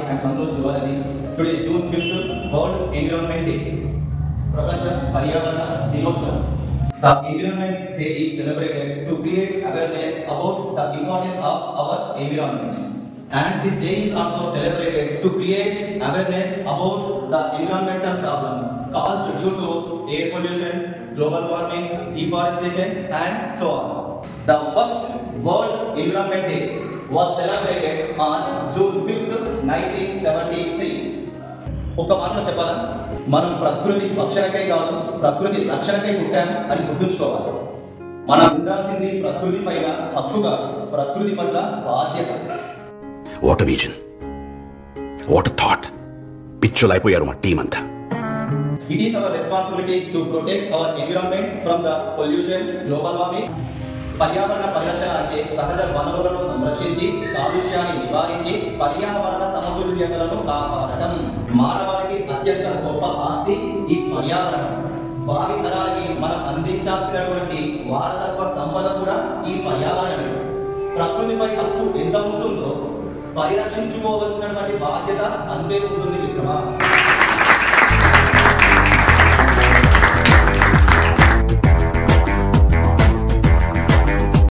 I am Santosh Jivalaji. Today June 5th, World Environment Day. Prapancha Paryavarana Dinotsavam. The Environment Day is celebrated to create awareness about the importance of our environment. And this day is also celebrated to create awareness about the environmental problems caused due to air pollution, global warming, deforestation and so on. The first World Environment Day was celebrated on June 5th, 1973. ఒక మాటలో చెప్పాలా, మనం ప్రకృతి రక్షణకై కాదు ప్రకృతి రక్షణకై పుట్టాం అని గుర్తుంచుకోవాలి. మనం ఉండాల్సింది ప్రకృతి పైన హక్కు కాదు, ప్రకృతి పట్ల బాధ్యత. What vision, what thought. పిచ్చులైపోయారు మా టీం అంతా. It is our responsibility to protect our environment from the pollution, global warming. పర్యావరణ పరిరక్షణ అంటే సహజ వనరులను సంరక్షించి కాలుష్యాన్ని నివారించి పర్యావరణ సమతుల్యతలను కాపాడటం. మానవానికి అత్యంత గొప్ప ఆస్తి ఈ పర్యావరణం. భావి తరాలకి మనం అందించాల్సినటువంటి వారసత్వ సంపద కూడా ఈ పర్యావరణమే. ప్రకృతిపై హక్కు ఎంత ఉంటుందో పరిరక్షించుకోవాల్సినటువంటి బాధ్యత అంతే ఉంటుంది మిత్రమా.